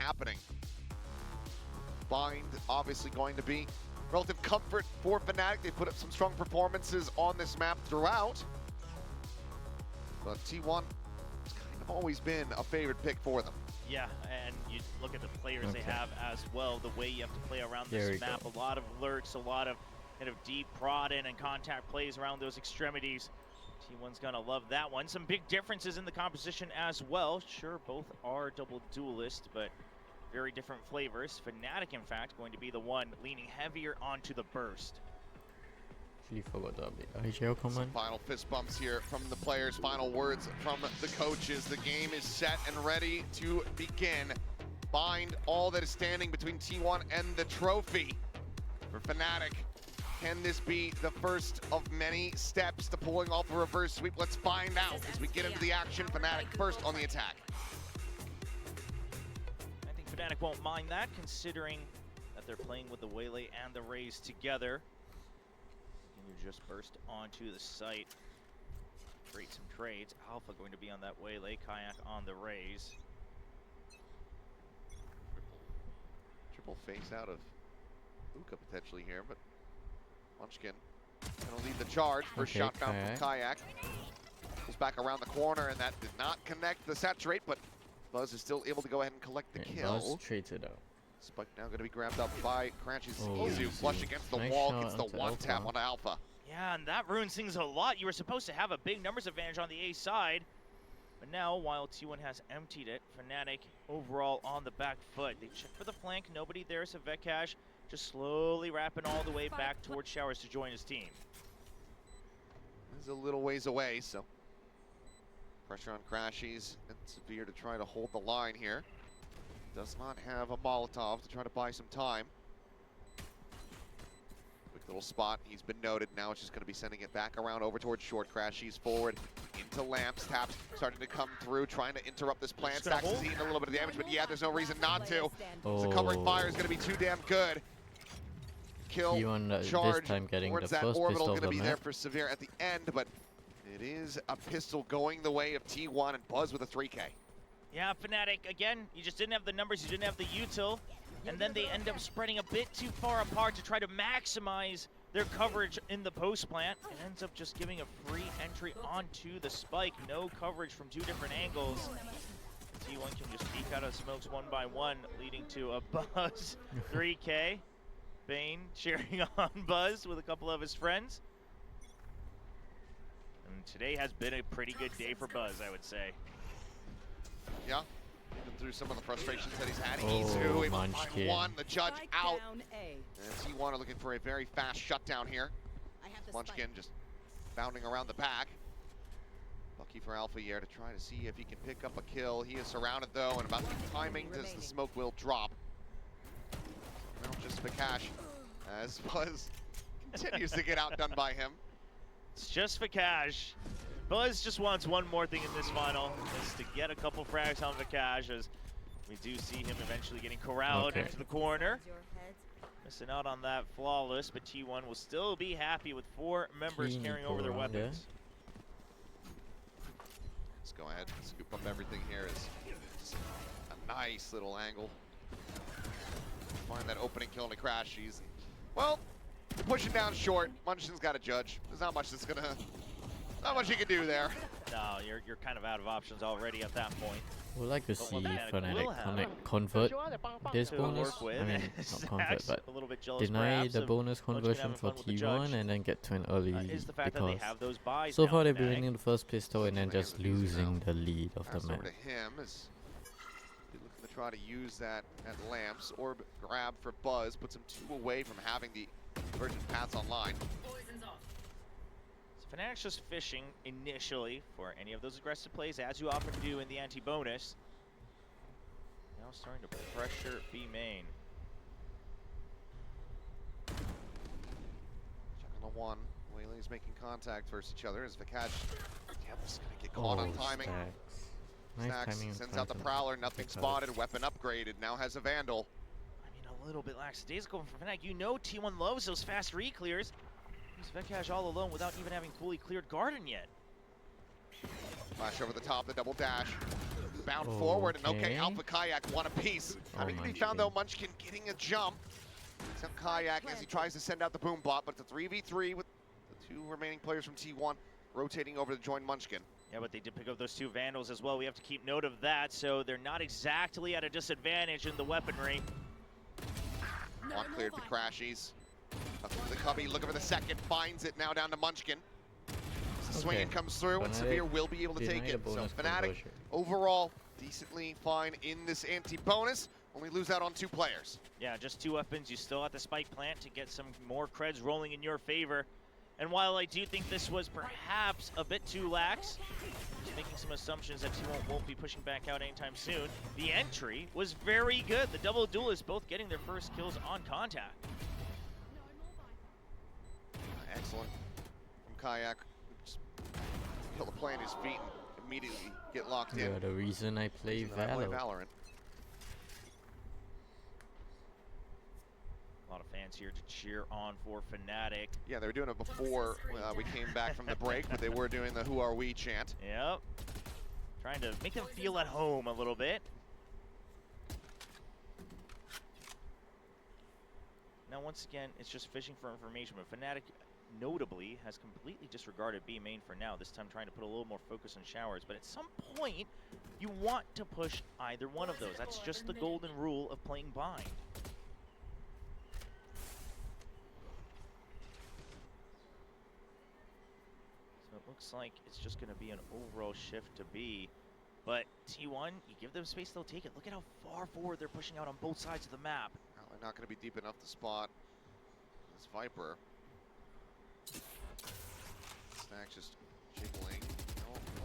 happening. Bind obviously going to be relative comfort for Fnatic. They put up some strong performances on this map throughout. But T1 has kind of always been a favorite pick for them. Yeah, and you look at the players they have as well, the way you have to play around this map. A lot of lurks, a lot of kind of deep prod in and contact plays around those extremities. T1's gonna love that one. Some big differences in the composition as well. Sure, both are double duelist, but very different flavors. Fnatic, in fact, going to be the one leaning heavier onto the burst. Actually forgot to update IGL command. Some final fist bumps here from the players. Final words from the coaches. The game is set and ready to begin. Bind all that is standing between T1 and the trophy. For Fnatic, can this be the first of many steps to pulling off a reverse sweep? Let's find out as we get into the action. Fnatic first on the attack. I think Fnatic won't mind that, considering that they're playing with the Waylay and the Raze together. You just burst onto the site, create some trades. Alpha going to be on that Waylay, Kayak on the Raze. Triple face out of Uka potentially here, but Munchkin gonna lead the charge. First shot found from Kayak. Pulls back around the corner, and that did not connect the saturate, but Buzz is still able to go ahead and collect the kill. Buzz trades it out. Spike now going to be grabbed up by Crunchy's Izu. Flush against the wall, gets the one tap on Alpha. Yeah, and that ruins things a lot. You were supposed to have a big numbers advantage on the A side, but now, while T1 has emptied it, Fnatic overall on the back foot. They check for the flank, nobody there, so Vekash just slowly wrapping all the way back towards Showers to join his team. He's a little ways away, so pressure on Crashies and Severe to try to hold the line here. Does not have a Molotov to try to buy some time. Quick little spot. He's been noted. Now it's just going to be sending it back around over towards short. Crashies forward into Lamps. Taps starting to come through, trying to interrupt this plan. Stacks is eating a little bit of damage, but yeah, there's no reason not to. The covering fire is going to be too damn good. Kill charge this time getting towards the that first orbital pistol going to be the there map. for Severe at the end, but it is a pistol going the way of T1 and Buzz with a 3K. Yeah, Fnatic, again, you just didn't have the numbers, you didn't have the util, and then they end up spreading a bit too far apart to try to maximize their coverage in the post plant. It ends up just giving a free entry onto the spike. No coverage from two different angles. T1 can just peek out of smokes one by one, leading to a Buzz 3K. Bane cheering on Buzz with a couple of his friends. And today has been a pretty good day for Buzz, I would say. Yeah, even through some of the frustrations that he's had. Izu able to find one, the judge out. And T1 are looking for a very fast shutdown here. Munchkin just bounding around the back. Lucky for Alpha here to try to see if he can pick up a kill. He is surrounded though, and about the timing as the smoke will drop. Now just Vekash as Buzz continues to get outdone by him. It's just Vekash. Buzz just wants one more thing in this final, is to get a couple frags on Vekash, as we do see him eventually getting corralled into the corner. Missing out on that flawless, but T1 will still be happy with 4 members carrying over their weapons. Let's go ahead and scoop up everything here. Is a nice little angle. Find that opening kill in the crash. She's, well, pushing down short. Munchkin's got to judge. There's not much that's gonna, not much you can do there. No, you're kind of out of options already at that point. We'd like to see Fnatic convert this bonus. I mean, not convert, but a little bit deny the bonus conversion for T1 and then get to an early lead, is the fact that they have those buys so now, far they've been winning the first pistol and then just losing the lead of the map. Over to him as he's looking to try to use that at Lamps. Orb grab for Buzz, puts him 2 away from having the convergent paths online. Fnatic's just fishing initially for any of those aggressive plays, as you often do in the anti-bonus. Now starting to pressure B main. Check on the one. Waylay's making contact versus each other as Vekash, yeah, this is going to get caught on timing. Stacks sends out the Prowler, nothing spotted, weapon upgraded, now has a Vandal. I mean, a little bit lackadaisical from Fnatic. You know T1 loves those fast re-clears. He's Vekash all alone without even having fully cleared Garden yet. Flash over the top, the double dash. bound forward, and okay, Alpha Kayak one apiece. Having to be found though, Munchkin getting a jump. Except Kayak as he tries to send out the boom bot, but it's a 3v3 with the 2 remaining players from T1 rotating over to join Munchkin. Yeah, but they did pick up those 2 Vandals as well. We have to keep note of that, so they're not exactly at a disadvantage in the weaponry. One cleared the Crashies. Up to the cubby, looking for the second, finds it, now down to Munchkin. Swinging comes through, and Severe will be able to take it. So Fnatic, overall, decently fine in this anti-bonus. Only lose out on 2 players. Yeah, just 2 weapons. You still have the spike plant to get some more creds rolling in your favor. And while I do think this was perhaps a bit too lax, just making some assumptions that T1 won't be pushing back out anytime soon, the entry was very good. The double duelists both getting their first kills on contact. Excellent from Kayak. Just kill the play on his feet and immediately get locked in. Yeah, the reason I play Valorant. A lot of fans here to cheer on for Fnatic. Yeah, they were doing it before we came back from the break, but they were doing the "Who are we" chant. Yep. Trying to make them feel at home a little bit. Now, once again, it's just fishing for information, but Fnatic notably has completely disregarded B main for now, this time trying to put a little more focus on showers, but at some point, you want to push either one of those. That's just the golden rule of playing bind. So it looks like it's just going to be an overall shift to B, but T1, you give them space, they'll take it. Look at how far forward they're pushing out on both sides of the map. They're not going to be deep enough to spot this Viper. Stack's just jiggling,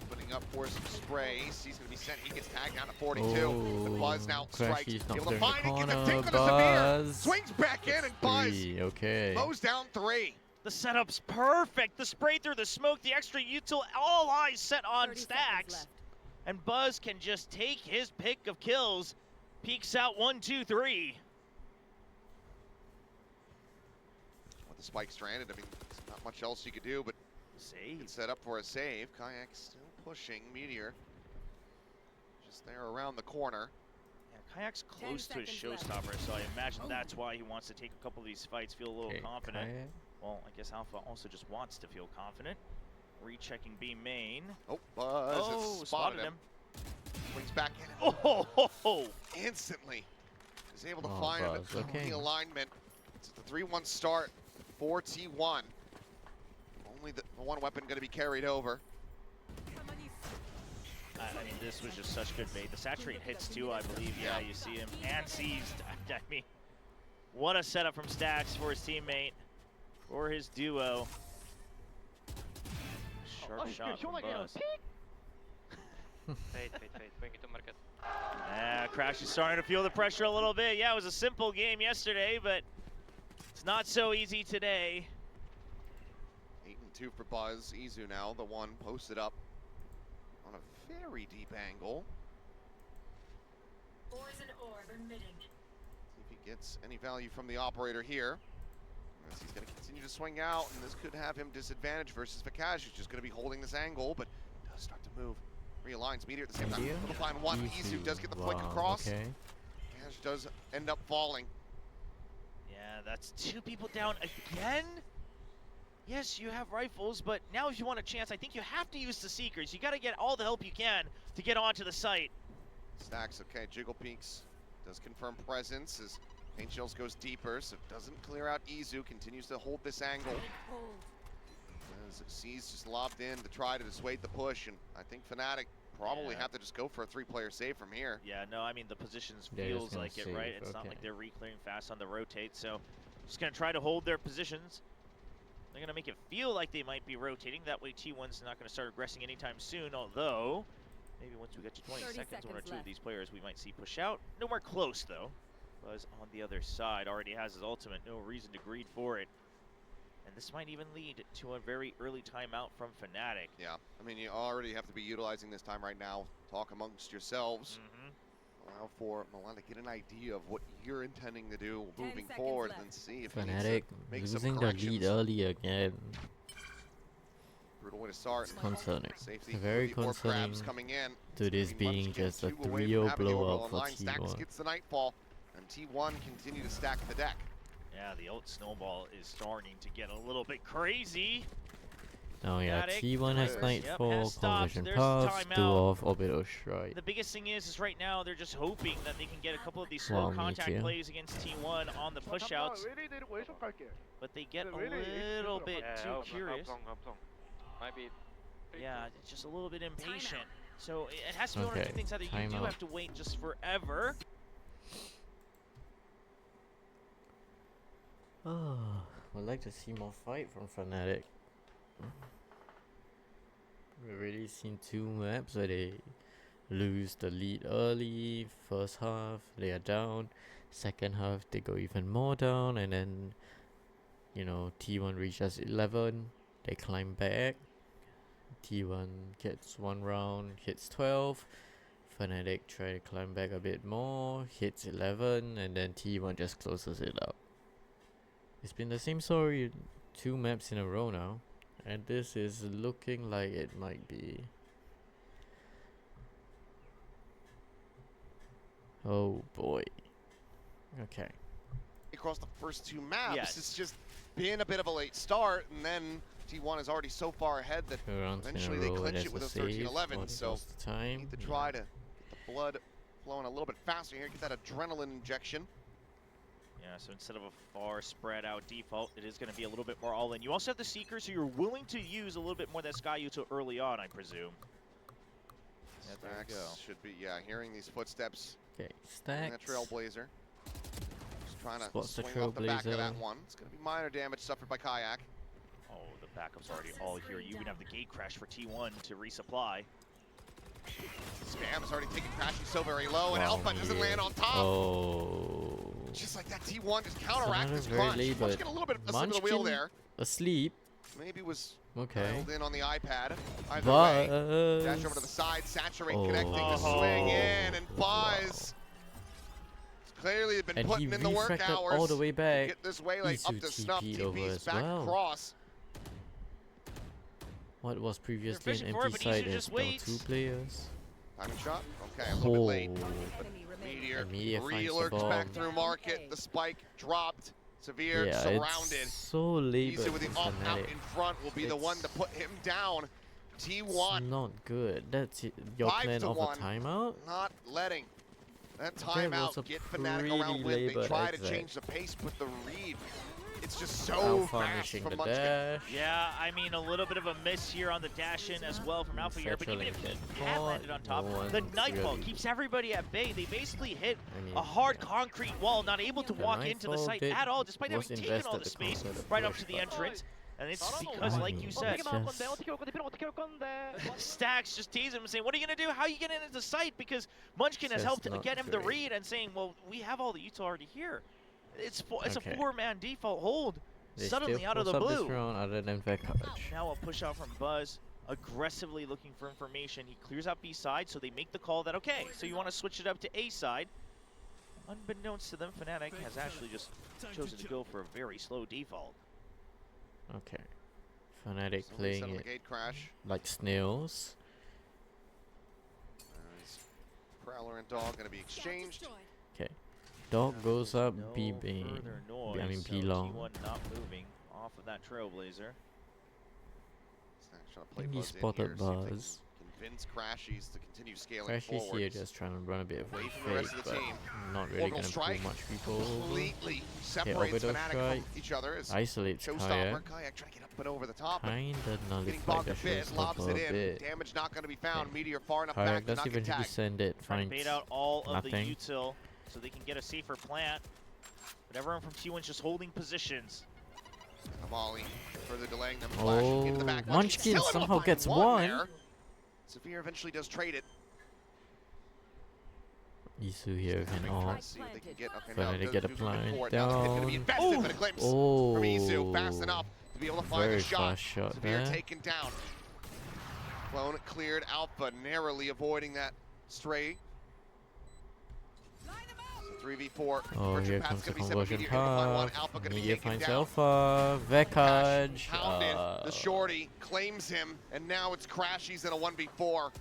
opening up for some spray. He's going to be sent. He gets tagged down to 42. The Buzz now strikes. Able to find it. Gets a tick with a Severe. Swings back in and Buzz mows down 3. The setup's perfect. The spray through the smoke, the extra util, all eyes set on Stacks. And Buzz can just take his pick of kills. Peeks out 1, 2, 3. With the spike stranded, I mean, there's not much else you could do, but save. Set up for a save. Kayak still pushing. Meteor just there around the corner. Yeah, Kayak's close to his showstopper, so I imagine that's why he wants to take a couple of these fights, feel a little confident. Kayak. Well, I guess Alpha also just wants to feel confident. Rechecking B main. Oh, Buzz has spotted him. Swings back in. Oh! Instantly is able to find the alignment. It's the 3-1 start for T1. Only the one weapon going to be carried over. I mean, this was just such good bait. The saturate hits too, I believe. Yeah, you see him and seized. I mean, what a setup from Stacks for his teammate, for his duo. Sharp shot from Buzz. Wait, bring it to market. Crash is starting to feel the pressure a little bit. Yeah, it was a simple game yesterday, but it's not so easy today. 8-2 for Buzz. Izu now, the one posted up on a very deep angle. Poison orb emitting. See if he gets any value from the operator here. As he's going to continue to swing out, and this could have him disadvantaged versus Vikash, who's just going to be holding this angle, but does start to move. Realigns Meteor at the same time. Little find one. Izu does get the flick across. Vikash does end up falling. Yeah, that's 2 people down again. Yes, you have rifles, but now if you want a chance, I think you have to use the Seekers. You got to get all the help you can to get onto the site. Stacks, okay, Jiggle Peaks does confirm presence as Paint Shells goes deeper, so doesn't clear out Izu, continues to hold this angle. As C's just lobbed in to try to dissuade the push, and I think Fnatic probably have to just go for a 3-player save from here. Yeah, no, I mean, the positions feels like it, right? It's not like they're re-clearing fast on the rotate, so just going to try to hold their positions. They're going to make it feel like they might be rotating. That way T1's not going to start aggressing anytime soon, although maybe once we get to 20 seconds, 1 or 2 of these players we might see push out. Nowhere close, though. Buzz on the other side already has his ultimate. No reason to greed for it. And this might even lead to a very early timeout from Fnatic. Yeah, I mean, you already have to be utilizing this time right now. Talk amongst yourselves. Allow for Milan to get an idea of what you're intending to do moving forward, and see if Fnatic makes some losing the lead early again. Brutal way to start. It's concerning. Safety. Very the orb concerning grabs coming in. to this Team being Munchkin just a 2 away from 3-0 having the orbital blowout for online. Stacks T1. gets the Nightfall, and T1 continue to stack the deck. Yeah, the ult snowball is starting to get a little bit crazy. Oh yeah, Fnatic, T1 has Yep, Nightfall, has stopped. Conversion There's Pass, timeout. do off, Orbital Strike. The biggest thing is right now they're just hoping that they can get a couple of these slow Wow, contact Meteor. plays against T1 on the push-outs, but they get a little bit too curious. Yeah, it's just a little bit impatient. So it has to be one of Okay, two things. Either you do timeout. have to wait just forever. Oh, I'd like to see more fight from Fnatic. We've already seen 2 maps where they lose the lead early. First half, they are down. Second half, they go even more down. And then, you know, T1 reaches 11. They climb back. T1 gets 1 round, hits 12. Fnatic try to climb back a bit more, hits 11. And then T1 just closes it up. It's been the same story 2 maps in a row now. And this is looking like it might be. Oh boy. Okay. Across the first 2 maps, Yes. it's just been a bit of a late start, and then T1 is already so far ahead that 2 rounds in eventually a they row, clinch there's it with a save, 13-11, what so was the time? need to try to get the blood flowing a little bit faster here, get that adrenaline injection. Yeah, so instead of a far spread out default, it is going to be a little bit more all in. You also have the Seeker, so you're willing to use a little bit more of that Sky Util early on, I presume. Yeah, there you Stacks go. should be, yeah, hearing these footsteps Okay, in that Stacks. Trailblazer. Just trying to Spots the swing off the back of Trailblazer. that one. It's going to be minor damage suffered by Kayak. Oh, the backup's already all here. You even have the gate crash for T1 to resupply. Spam is already taking Crashy so very low, and Wow, Alpha doesn't land on top. Oh. Just like that, T1 just counteract Another this very crunch. late, Munchkin but a little bit of the wheel Munchkin there. Asleep. Maybe was Okay. dialed in on the iPad. Either way, dash over to the Buzz. side, Saturate Oh. connecting to swing in, and Buzz. It's clearly been And he putting in the work refracted hours. all the way to back. Get this way like up Isu to snuff. TP'd over TP's as back well. across. What was previously fishing an for it, empty but Isu side is just now waits. 2 players. Timing shot. Okay, a little bit late. Oh. Meteor And Meteor finds the re-lurks back bomb. through market. The spike dropped. Severe Yeah, surrounded. it's so late, Easy but with the for off out Fnatic, in front will be the one to put him down. it's T1 not good. That's it. Your 5 plan to of 1. a timeout? not letting that That was timeout a get Fnatic around pretty win. They labored try to exec. change the pace, but the read, it's just so Alpha fast missing from the Munchkin. dash. Yeah, I mean, a little bit of a miss here on the dash in as well from Alpha here, but even if Satchel he had landed on top, no the one's Nightfall really- keeps everybody at bay. They basically hit I mean, a hard concrete wall, not able to The walk into the Nightfall site did- at all, despite was having taken all invested the to space counter the right up push, to the but- entrance. And it's because, I like mean, you said, it's just- Stacks just tease him and saying, what are you going to do? How are you getting into the site? Because Munchkin has Just helped not get him the great. read and saying, well, we have all the util already here. It's Okay. a 4-man default hold. They Suddenly still out of the force up blue. this round other than Vekaj. Now a push out from Buzz, aggressively looking for information. He clears out B side, so they make the call that, okay, so you want to switch it up to A side. Unbeknownst to them, Fnatic has actually just chosen to go for a very slow default. Okay. Fnatic So playing settle the it gate crash. like snails. As Prowler and Dog going to be exchanged. Okay. Dog goes up, No B main. further noise, I mean so B long. T1 not moving off of that Trailblazer. Snacks trying to play think he Buzz in spotted here, see if they can Buzz. Convince Crashies to continue scaling Crashy's forward. here just trying to run a bit of a Away from the rest fake, of the but team. not really Orbital going to pull strike much people over. completely separates orbital Fnatic strike. from each other. As Isolates Showstopper, Kayak. Kayak trying to get up and over the top. but Kinda Getting nullified bogged the a bit, lobs showstopper it a in. bit. Damage not going to be found. Okay. Meteor far enough Kayak back to doesn't not even get tagged. descend it, Trying to finds bait out all of the nothing. util so they can get a safer plant. But everyone from T1's just holding positions. Molly further delaying them. Flashing into the back. Munchkin still able to somehow find gets one one. there. Severe eventually does trade it. Isu here can Trying all. to see if they can get, okay, Trying no, to does get a Duke looking blind forward. Now the pit gonna be down. invested, but a glimpse Oh, from Isu fast enough to be able to find very the shot. fast shot Severe there. taken down. Clone cleared. Alpha narrowly avoiding that stray. So 3v4. Oh, Virtue here Pat's comes the gonna be some conversion immediate hit on one. path. Alpha gonna be Media taken finds down. Alpha. Cash Vekaj. pounded. The shorty claims him, and now it's Crashies in a 1v4.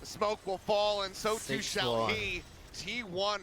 The smoke will fall, and so too shall 6-1. he. T1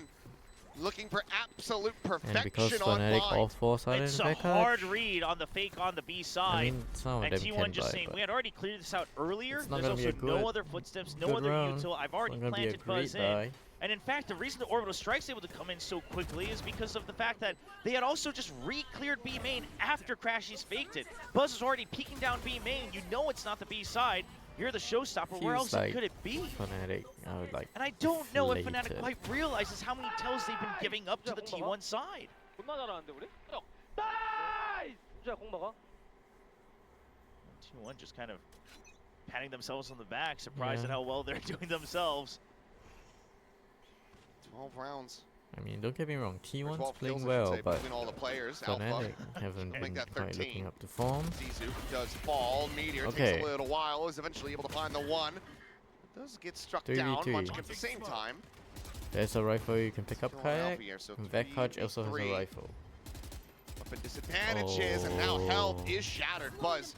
looking for absolute And because perfection on Fnatic all blind. four side in It's a Vekaj. hard read on the fake on the B side. I mean, some of And them T1 can just buy, saying, but we had already cleared this out earlier. it's not There's gonna be also a good- no other footsteps, no good other round. util. I've It's already not gonna be a planted Buzz great in. buy. And in fact, the reason the Orbital Strike's able to come in so quickly is because of the fact that they had also just re-cleared B main after Crashies faked it. Buzz is already peeking down B main. You know it's not the B side. You're the showstopper. Where Feels else like could it be? Fnatic, I would like. And I don't know if deflated. Fnatic quite realizes how many tells they've been giving up to the T1 side. 존나 잘하는데 우리? 나이스! 진짜 공 먹어? T1 just kind of patting themselves on the back, surprised Yeah. at how well they're doing themselves. 12 rounds. I mean, don't get me wrong, Or T1's 12 playing kills, I should well, say, but between all the players. Alpha Fnatic haven't Make been that quite 13. looking up to form. Zizu does fall. Meteor takes Okay. a little while, is eventually able to find the one. Does get struck 3v3. down. Munchkin at the same time. There's a rifle you can pick up, Still on Kayak. Alpha here, so And Vekaj also has a 3v3. rifle. Weapon disadvantages, and now health Oh. is shattered. Buzz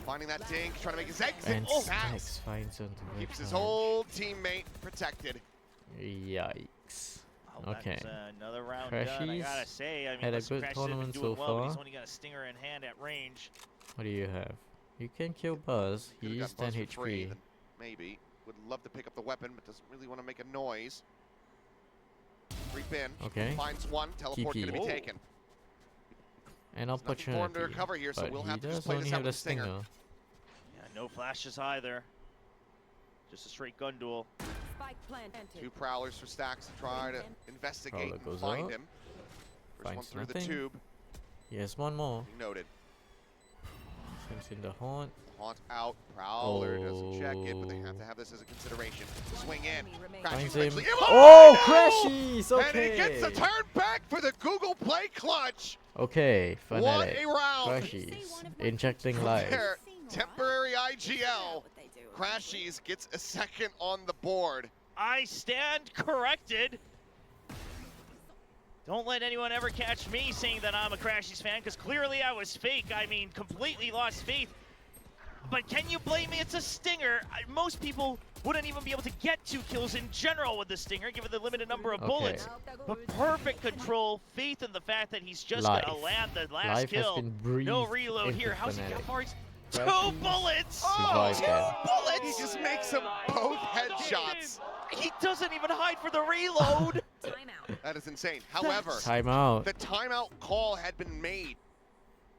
finding that dink, trying to make his exit. And Oh, Stacks finds onto keeps his Vekaj. whole teammate protected. Yikes. Oh, Okay. That's another round done. I Crashies gotta say, I mean, had a listen, good Crashies have been tournament doing so well, but he's far. only got a stinger in hand at range. What do you have? You can kill Buzz. Could've He's got 10 Buzz for free, HP. then maybe. Would love to pick up the weapon, but doesn't really want to make a noise. Creep in. Okay. Finds one. Teleport TP. going to be Oh. taken. An There's nothing for him to opportunity. recover here, so But we'll he have to just does play only this out have with the the stinger. stinger. Yeah, no flashes either. Just a straight gun duel. Two prowlers for Stacks to try to investigate Prowler and goes find up. him. First one Finds through the nothing. tube. He has one more. Being noted. Swims in the haunt. Haunt out. Prowler doesn't check it, but they have Oh. to have this as a consideration. Swing in. Crashies Finds him. eventually- Oh, no! Crashies! And he gets the Okay. turn back for the Google Play clutch. Okay, What Fnatic. a round. Crashies. Injecting From life. their temporary IGL. Crashies gets a second on the board. I stand corrected. Don't let anyone ever catch me saying that I'm a Crashies fan, because clearly I was fake. I mean, completely lost faith. But can you blame me? It's a stinger. Most people wouldn't even be able to get 2 kills in general with the stinger, given the limited number of bullets. But perfect control, faith in the fact that he's just Life. gonna land the last Life kill. has been breathed No reload into here. How's he Fnatic. got far? 2 Crashies bullets! survived that. He just makes them both headshots. He doesn't even hide for the reload. That is insane. However, Timeout. the timeout call had been made.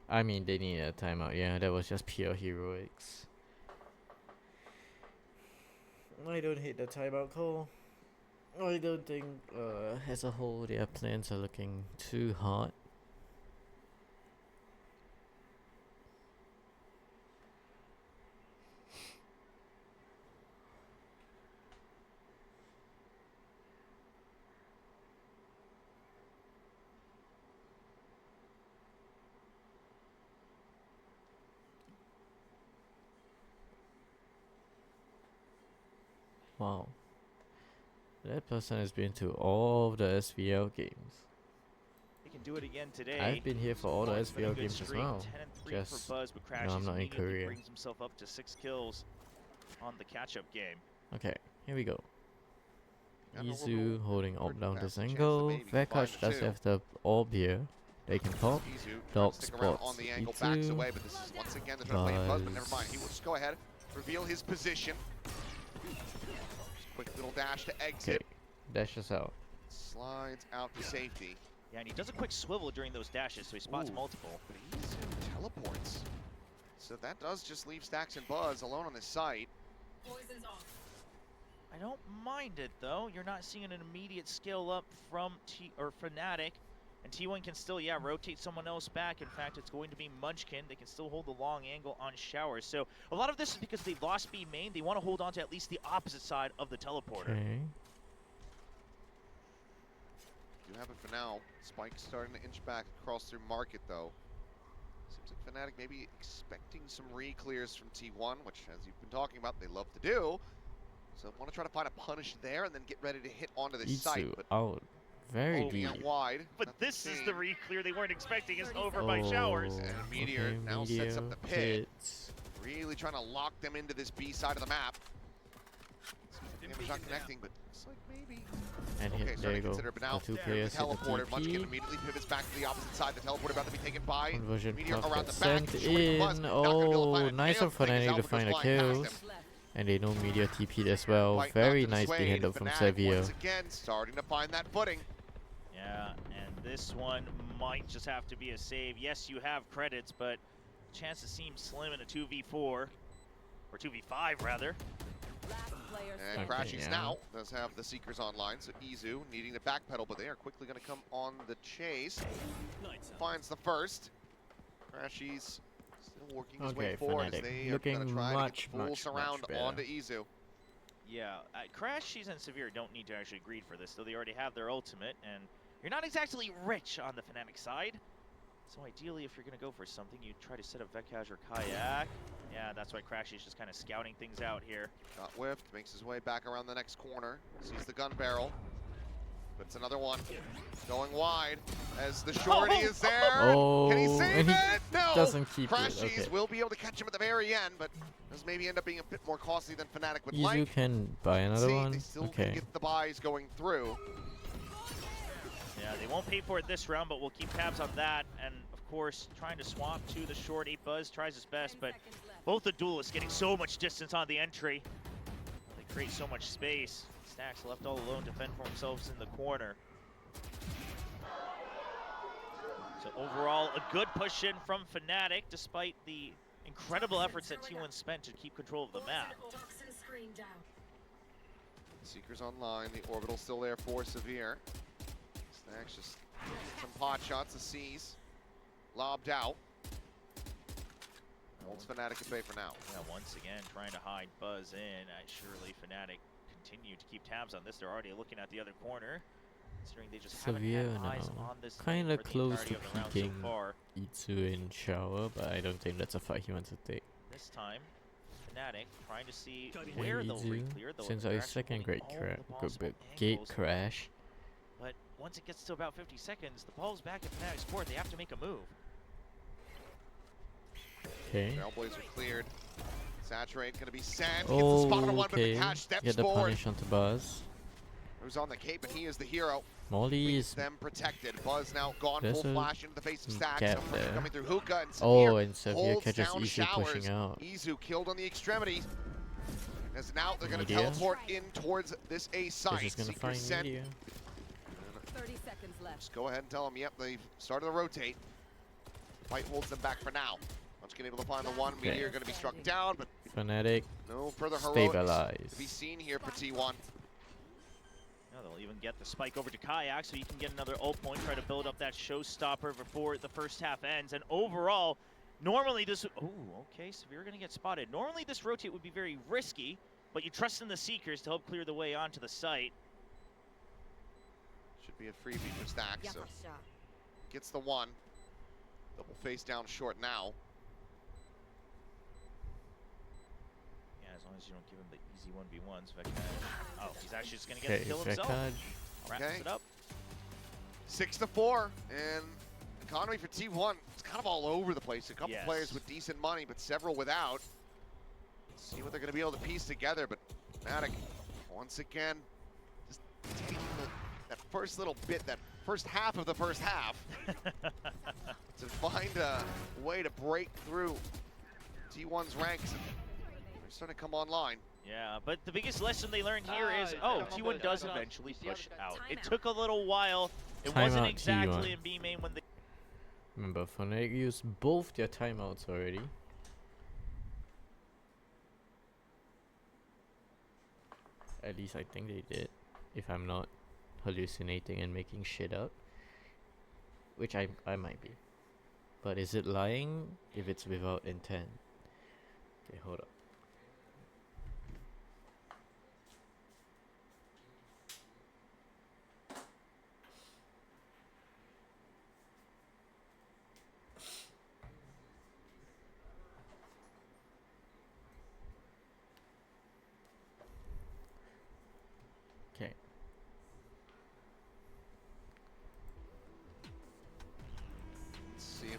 I mean, they need a timeout. Yeah, that was just pure heroics. I don't hate the timeout call. I don't think, as a whole, their plans are looking too hot. Wow. That person has been to all of the SVL games. He can do it again today. I've been here for all the It's been a SVL good games as streak, well. 10 and 3 Just, for Buzz, but no, Crashies I'm not in immediately Korea. brings himself up to 6 kills on the catch-up game. Okay, here we go. Yeah, no, Izu holding we're up down past this the chance to angle. maybe find Vekaj the does two. have the orb here. They can pop. Izu trying Dog to stick around on spots the angle, backs Izu. away, but this is once again they're trying to play Buzz, but never mind. He will just go ahead, reveal his position. Just quick little dash to Okay, exit. dashes out. Slides out to safety. Yeah, and he does a quick swivel during those dashes, so he spots Ooh. multiple. But Izu teleports. So that does just leave Stacks and Buzz alone on this site. I don't mind it though. You're not seeing an immediate scale up from Fnatic, and T1 can still, yeah, rotate someone else back. In fact, it's going to be Munchkin. They can still hold the long angle on Showers. So a lot of this is because they lost B main. They want to hold on to at least the opposite side of the teleporter. Okay. Do have it for now. Spike starting to inch back across through market though. Seems like Fnatic maybe expecting some re-clears from T1, which, as you've been talking about, they love to do. So want to try to find a punish there and then get ready to hit onto this site. Izu But out. Very moving deep. out wide. But Nothing this is seen. the re-clear they weren't expecting. It's over by showers. And Meteor okay, now Meteor, sets up the pit. pits. Really trying to lock them into this B side of the map. Damage not connecting, but it's like maybe. And Okay, hit, there starting you to go. consider, but now The two players hit the teleporter. Munchkin TP. immediately pivots back to the opposite side. The teleporter about to be taken by Conversion Meteor puff around gets the back. sent Shorty Buzz in. not gonna be able to find Oh, a nice nail. of The thing is, Fnatic to Alpha find goes the flying past kills. him. And they know Meteor TP'd as well. Quite Very not to nicely dissuade handled from Fnatic Sevilla. once again, starting to find that footing. Yeah, and this one might just have to be a save. Yes, you have credits, but chances seem slim in a 2v4, or 2v5 rather. And Okay, Crashy's yeah. now does have the Seekers online, so Izu needing to backpedal, but they are quickly going to come on the chase. Finds the first. Crashy's still working his way Okay, forward as Fnatic they are looking going to try much, to get the full much surround better. onto Izu. Yeah, Crashies and Severe don't need to actually greed for this, though they already have their ultimate, and you're not exactly rich on the Fnatic side. So ideally, if you're going to go for something, you try to set up Vekaj or Kayak. Yeah, that's why Crashy's just kind of scouting things out here. Got whiffed, makes his way back around the next corner, sees the gun barrel. But it's another one going wide as the shorty is there. Oh, Can he save and he it? No. doesn't keep it, Crashies okay. will be able to catch him at the very end, but does maybe end up being a bit more costly than Fnatic would Izu like. can buy another See, one. they still Okay. can get the buys going through. Yeah, they won't pay for it this round, but we'll keep tabs on that. And of course, trying to swap to the short. 8Buzz tries his best, but both the duelists getting so much distance on the entry. They create so much space. Stacks left all alone to fend for themselves in the corner. So overall, a good push in from Fnatic, despite the incredible efforts that T1 spent to keep control of the map. Seekers online, the orbital still there for Severe. Stacks just some pot shots to seize. Lobbed out. Holds Fnatic at bay for now. Yeah, once again, trying to hide Buzz in. Surely Fnatic continue to keep tabs on this. They're already looking at the other corner, considering they just Severe haven't had eyes now. on this Kinda for the close entirety to of the round peeking. so far. Itsu in shower, but I don't think that's a fight he wants to take. This time, Fnatic trying to see Okay, where they'll Itsu, re-clear. since They're our actually second holding great all the possible gate angles. crash. But once it gets to about 50 seconds, the ball's back in Fnatic's court. They have to make a move. Okay. Trailblazer cleared. Saturate gonna be sent. Gets the spot on one, but the Okay. catch steps Get the forward. punish onto Buzz. Who's on the cape, and he is the hero. Molly Leaves is. them protected. Buzz now gone There's full a flash into the face of Stacks. gap No pressure there. coming through Hookah and Severe. Oh, and Severe holds catches down Isu showers. pushing out. Izu killed on the extremity. As now they're gonna Meteor. teleport in towards this A He's site. just gonna Seekers find sent. Meteor. 30 seconds left. Just go ahead and tell them, yep, they've started to rotate. Fight holds them back for now. Munchkin able to find the one. Okay. Meteor gonna be struck down, but Fnatic no further heroics to stabilize. be seen here for T1. Now they'll even get the spike over to Kayak, so you can get another ult point, try to build up that showstopper before the first half ends. And overall, normally this, okay, Severe gonna get spotted. Normally this rotate would be very risky, but you trust in the Seekers to help clear the way onto the site. Should be a freebie for Stacks, so gets the one. Double face down short now. Yeah, as long as you don't give him the easy 1v1s, Vekaj. Oh, he's actually just gonna get the Okay, kill himself. Vekaj. Wraps Okay. it up. 6-4, and economy for T1, it's kind of all over the place. A couple Yes. players with decent money, but several without. See what they're gonna be able to piece together, but Fnatic, once again, just taking that first little bit, that first half of the first half, to find a way to break through T1's ranks. And they're starting to come online. Yeah, but the biggest lesson they learned here is, Ah, T1 does timeout. eventually push out. It Timeout. took a little while. It Timeout wasn't exactly T1. in B main when they Remember, Fnatic used both their timeouts already. At least I think they did, if I'm not hallucinating and making shit up. Which I might be. But is it lying if it's without intent? Okay, hold up. Okay.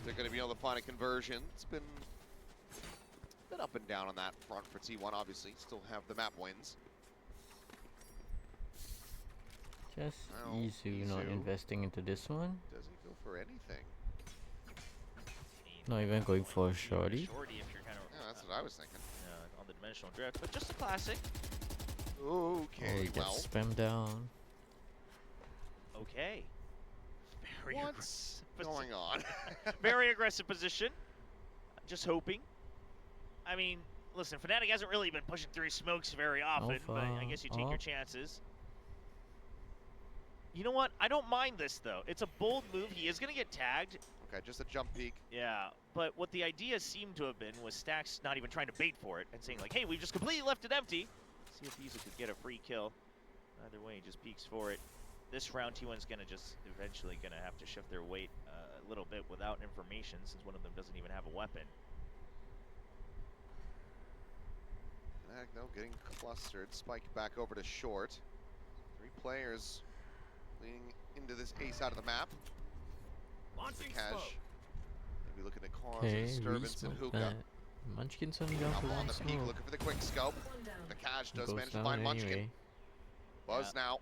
if they're going to be able to find a conversion. It's been up and down on that front for T1, obviously. Still have the map wins. Just Well, Izu not Izu. investing into this one. Doesn't go for anything. Not even going for a shorty. Shorty if you're kind of Yeah, that's what I was thinking. on the dimensional drift, but just a classic. Oh, Okay, he well. gets spammed down. Okay. Very What's aggressive going on? Very aggressive position. Just hoping. I mean, listen, Fnatic hasn't really been pushing through smokes very often, but I guess you take your chances. You know what? I don't mind this, though. It's a bold move. He is going to get tagged. Okay, just a jump peek. Yeah, but what the idea seemed to have been was Stax not even trying to bait for it and saying, like, hey, we've just completely left it empty. See if Izu could get a free kill. Either way, he just peeks for it. This round, T1's going to just eventually going to have to shift their weight a little bit without information, since one of them doesn't even have a weapon. No, getting clustered. Spike back over to short. 3 players leading into this A side of the map. Cash. Maybe looking to cause a Okay, disturbance in resmoke hookah. that. Munchkin's only down Up for on one the peak, smoke. looking for the quick scope. The Cash does Goes manage to down find Munchkin. anyway. Buzz now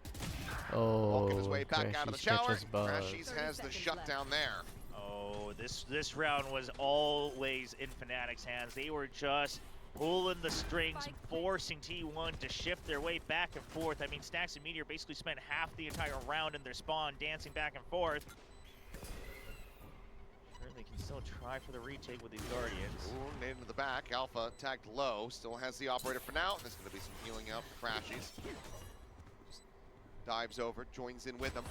Oh, walking his way back out of the Crashies shower. catches Buzz. Crashies has the shutdown there. Oh, this round was always in Fnatic's hands. They were just pulling the strings, forcing T1 to shift their way back and forth. I mean, Stax and Meteor basically spent half the entire round in their spawn dancing back and forth. Sure, they can still try for the retake with these Guardians. Ooh, nade into the back. Alpha tagged low. Still has the operator for now. There's going to be some healing up for Crashies. Just dives over, joins in with them.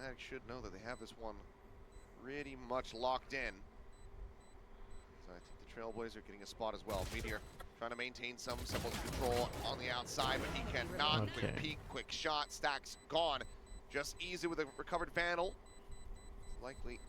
I should know that they have this one pretty much locked in. So I think the Trailblazer getting a spot as well. Meteor trying to maintain some semblance of control on the outside, but he cannot. Okay. Quick peek, quick shot. Stack's gone. Just easy with a recovered Vandal. Likely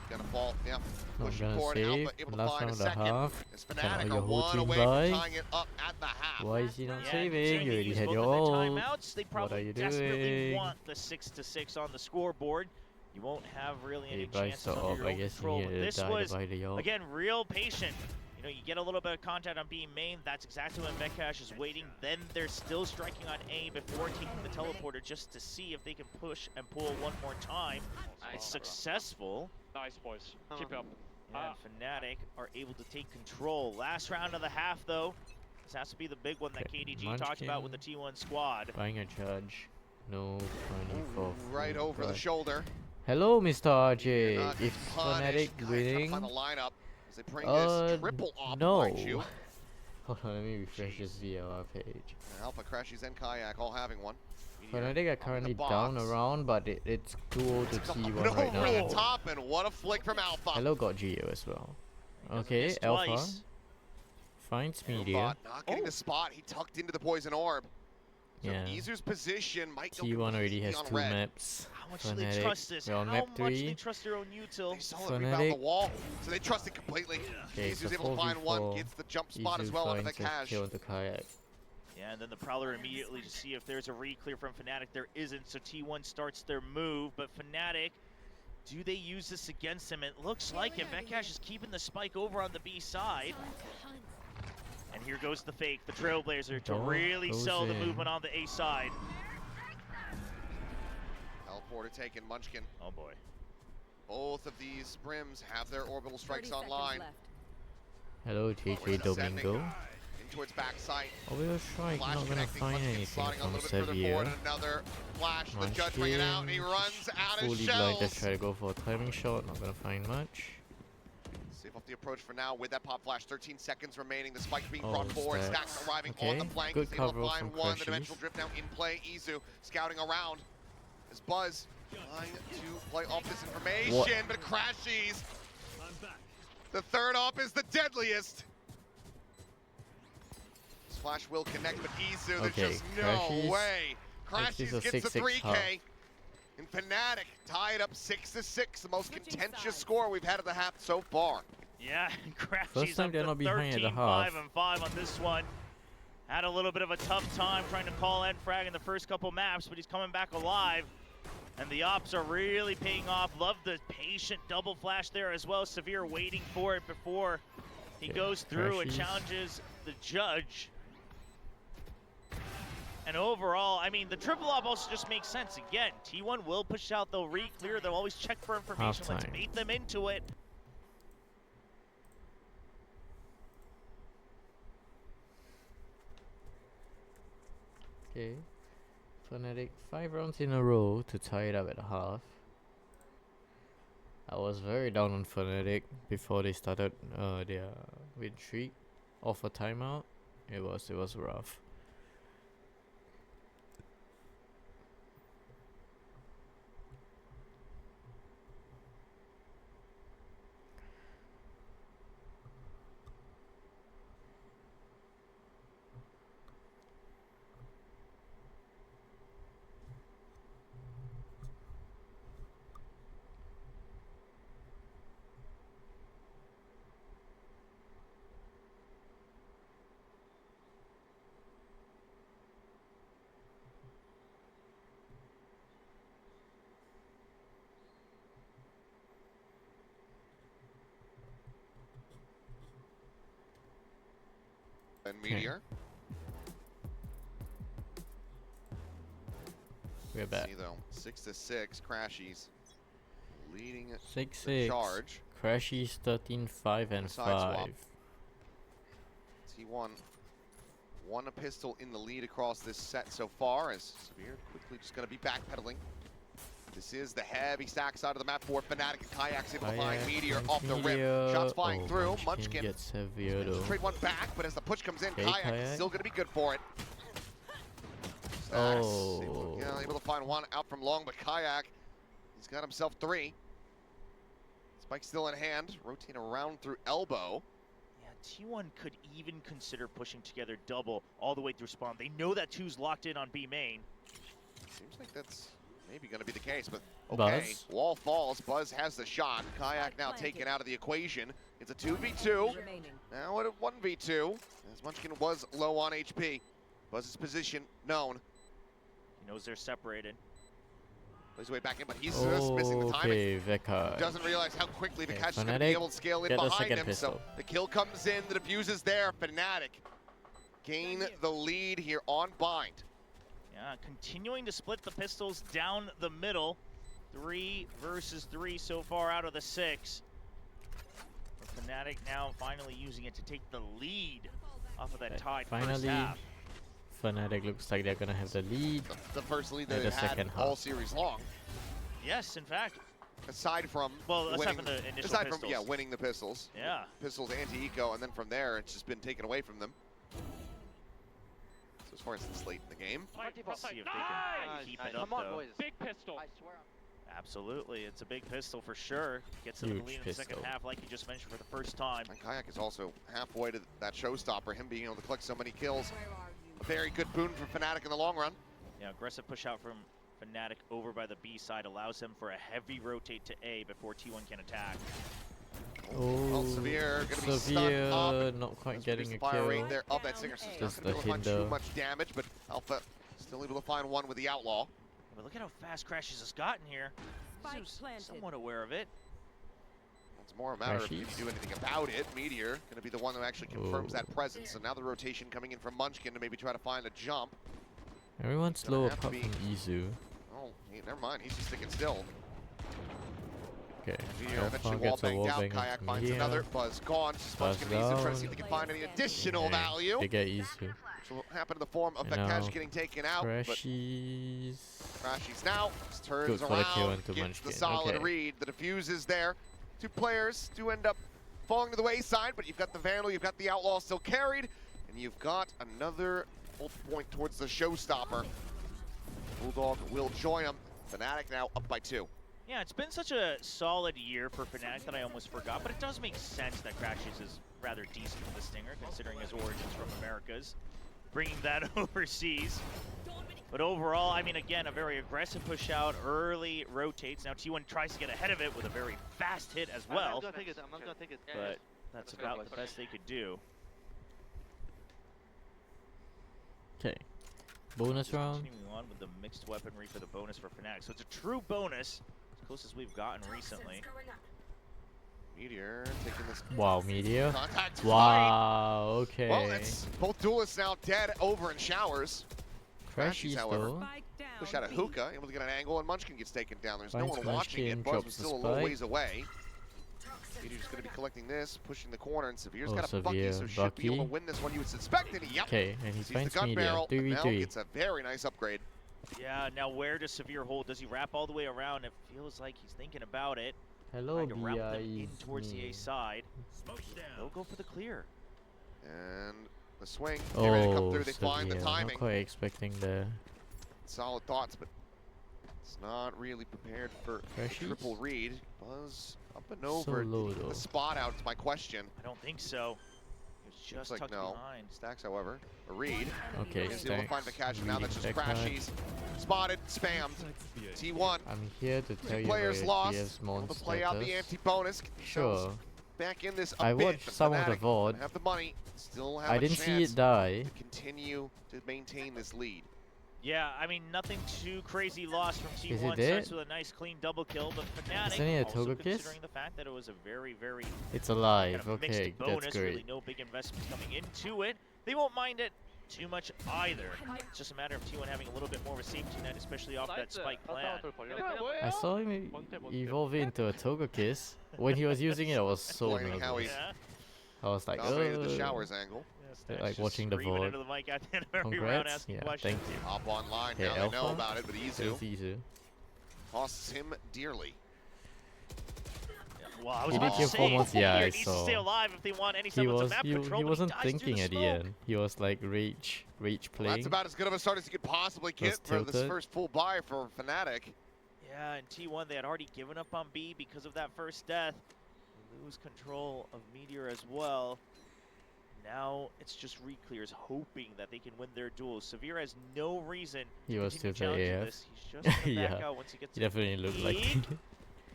gonna fall. Yeah, Not pushing gonna forward. save. Alpha able to Last find a round of the second. half. As Can Fnatic your are whole one team away buy? from tying it up at the half. Why is he not Yeah, saving? considering You he already used had both your of their ult. timeouts, they What are probably you desperately doing? want the 6-6 on the scoreboard. You won't have really any Hey, by chances sort under of, your I own guess control. he But needed this to die was, to buy the ult. again, real patient. You know, you get a little bit of contact on being main. That's exactly when Metcash is waiting. Then they're still striking on A before taking the teleporter just to see if they can push and pull one more time. It's successful. Nice, boys. Keep it up. And Fnatic are able to take control. Last round of the half, though. This has to be the big one that Okay, KDG talked about with the T1 squad. Buying a judge. No money for Right full over the price. shoulder. Hello, Mr. RJ. Not If punished. Fnatic Trying to winning, find the lineup as they bring this triple op behind you. no. Hold on, let me refresh this VLR page. Alpha, Crashies, and Kayak all having one. Fnatic are currently down around, but it's 2-0 to T1 right Over the now. top, and what a flick from Alpha. Hello, got Geo as well. Doesn't Okay, miss Alpha twice. finds Airbot Meteor. not getting the spot. He tucked into the poison orb. So Yeah. Izu's position might go T1 already has completely 2 on red. maps. How much do they Fnatic, trust this? we're on How map much do they 3. trust their own util? They saw it rebound the Fnatic. wall, so they trust it completely. Okay, it's Izu's a able to find 4v4. one, gets the jump spot as Izu well under the finds a cash. kill into Kayak. Yeah, and then the Prowler immediately to see if there's a re-clear from Fnatic. There isn't, so T1 starts their move, but Fnatic, do they use this against him? It looks like it. Metcash is keeping the spike over on the B side. And here goes the fake, the Trailblazer, to Don't really goes sell the in. movement on the A side. Teleporter taken, Munchkin. Oh boy. Both of these brims have their orbital 30 strikes seconds online. left. Hello, JJ Domingo. In towards backside. Orbital strike, Flash not gonna connecting, find Munchkin anything slotting a from little bit further forward. Xavier. Another flash, the judge bringing it out, and he runs out of fully blind, shells. let's try to go for a timing shot, not gonna find much. Save off the approach for now with that pop flash. 13 seconds remaining. The spike being Oh, brought forward. Stacks. Stacks arriving Okay, on the flank. good He's able cover to find from one. The Crashies. dimensional drift now in play. Izu scouting around. As Buzz trying to play off this information, What? but Crashies. The third op is the deadliest. This flash will connect, but Izu, there's Okay, just no Crashies. way. Crashies Crashies a gets the 6-6 3K. And Fnatic tied up 6-6, the most Switching contentious sides. score we've had at the half so far. Yeah, Crashies First time up they're to not behind at the 13-5 half. and 5 on this one. Had a little bit of a tough time trying to call end frag in the first couple maps, but he's coming back alive. And the ops are really paying off. Love the patient double flash there as well. Severe waiting for it before he goes through and challenges the judge. And overall, I mean, the triple op also just makes sense. Again, T1 will push out, they'll re-clear, they'll always check for information. Let's bait them into it. Okay. Fnatic 5 rounds in a row to tie it up at half. I was very down on Fnatic before they started their win streak off a timeout. It was rough. And Meteor. We're back. See though, 6-6, Crashies leading 6-6. the charge. Crashies 13-5 and Side 5. swap. T1 won a pistol in the lead across this set so far, as Severe quickly just going to be backpedaling. This is the heavy stack side of the map for Fnatic, and Kayak's able to find Meteor off the rim. Shots flying through. Munchkin gets heavier though. trade one back, but as the push comes in, Kayak is still going to be good for it. Stacks, able to find one out from long, but Kayak, he's got himself 3. Spike still in hand, rotating around through elbow. Yeah, T1 could even consider pushing together double all the way through spawn. They know that 2's locked in on B main. Seems like that's maybe going to be the case, but okay. Buzz. Wall falls. Buzz has the shot. Kayak now taken out of the equation. It's a 2v2. Now at a 1v2, as Munchkin was low on HP. Buzz's position known. He knows they're separated. Plays his way back in, but he's just missing the timing. Okay, Veka. Doesn't realize how quickly the catch is going to be able to scale in get the behind second him. pistol. So the kill comes in, the defuse is there. Fnatic gain the lead here on Bind. Yeah, continuing to split the pistols down the middle. 3 versus 3 so far out of the 6. But Fnatic now finally using it to take the lead off of that tied first half. Fnatic looks like they're gonna have the lead. The first lead they've had all series long. Yes, in fact. Aside from aside from the initial pistols. Winning the pistols. Yeah. Pistols anti-eco, and then from there it's just been taken away from them. So as far as this late in the game. Let's see if they can keep it up though. Boys. Big pistol. I swear. Absolutely, it's a big pistol for sure. Gets them in the lead in the second half, like you just mentioned, for the first time. And Kayak is also halfway to that showstopper. Him being able to collect so many kills, a very good boon for Fnatic in the long run. Yeah, aggressive push out from Fnatic over by the B side allows him for a heavy rotate to A before T1 can attack. Well, Severe gonna be stunned up. Not quite getting a fire kill. rate there up. That Singer's not gonna be able to find too much damage, but Alpha still able to find one with the Outlaw. But look at how fast Crashes has gotten here. Somewhat aware of it. It's more a matter of if you do anything about it. Meteor gonna be the one who actually confirms that presence. So now the rotation coming in from Munchkin to maybe try to find a jump. Everyone's slow apart from Izu. Oh, never mind. He's just sticking still. Okay. Meteor eventually wall banged out. Kayak finds another. Buzz gone. Munchkin and Izu trying to see if they can find any additional value. They get Izu. Which will happen in the form of Vekash getting taken out. Crashies. Crashies now turns around, gets the solid read. The defuse is there. 2 players do end up falling to the wayside, but you've got the Vandal, you've got the Outlaw still carried, and you've got another full point towards the showstopper. Bulldog will join him. Fnatic now up by 2. Yeah, it's been such a solid year for Fnatic that I almost forgot, but it does make sense that Crashes is rather decent with the Stinger, considering his origins from Americas, bringing that overseas. But overall, I mean, again, a very aggressive push out, early rotates. Now T1 tries to get ahead of it with a very fast hit as well. I'm not gonna take it. But that's about the best they could do. Okay. Bonus round. Continuing on with the mixed weaponry for the bonus for Fnatic. So it's a true bonus, as close as we've gotten recently. Meteor taking this Wow, Meteor. contact fight. Wow, okay. Well, it's both duelists now dead over in showers. Crashies however. though. Push out a hookah, able to get an angle, and Munchkin gets taken down. There's no Finds one watching Munchkin, it. Buzz drops was the still a little spike. ways away. Meteor's going to be collecting this, pushing the corner, and Severe's Oh, got a Bucky, Severe, so should be able to Bucky. win this one. You would suspect, and yep. Okay, and he Sees the finds gun Meteor. barrel, and now 3v3. gets a very nice upgrade. Yeah, now where does Severe hold? Does he wrap all the way around? It feels like he's thinking about it. Hello, Trying to route them in B.I.'s towards the A me. side. They'll go for the clear. And the swing, get ready to come Oh, through. They find the Severe. timing. Not quite expecting the Solid thoughts, but it's not really prepared for a Crashies? triple read. Buzz up and So over. low, Did he get though. the spot out is my question. I don't think so. He was Seems just like tucked no. behind. Stacks, however, a read. Okay, He's able to find the catch, and now that's just Reading back Crashies. Spotted, spammed. T1. I'm here to tell Two you players about lost. GS Able to play out the status. anti-bonus. Get themselves Sure. back in this a I bit, watched but some of the Fnatic VOD. have the money. Still have I a didn't see chance it die. to continue to maintain this lead. Yeah, I mean, nothing too crazy lost from Is T1. it dead? Starts with a nice clean double kill, but Fnatic Isn't it a also Toga kiss? considering the fact that it was a very, very It's alive. kind of mixed Okay, bonus, that's really great. no big investments coming into it. They won't mind it too much either. It's just a matter of T1 having a little bit more of a safety net, especially off that spike plant. I saw him evolve into a Toga kiss. When he was using it, I was so Explaining how nervous. Yeah. I was like, Dominated the showers angle. Stacks like just watching the screaming VOD. into the mic at the end of every round Congrats. asking Yeah, questions. thank you. Up online Okay, now, they know Alpha. about it, but Izu There's Izu. costs him dearly. Well, I was He about did to kill say, 4 months, yeah, I Meteor needs to saw. stay alive if they want any He semblance of was map he, control, he but wasn't dies through thinking the at the smoke. end. He was like rage Well, playing. that's about as good of a start as you could possibly Was get for this tilted. first full buy for Fnatic. Yeah, and T1, they had already given up on B because of that first death. They lose control of Meteor as well. Now it's just reclears, hoping that they can win their duels. Severe has no reason He to was continue tilted challenging AF. this. He's just gonna back Yeah, out once he gets he definitely looked like peek.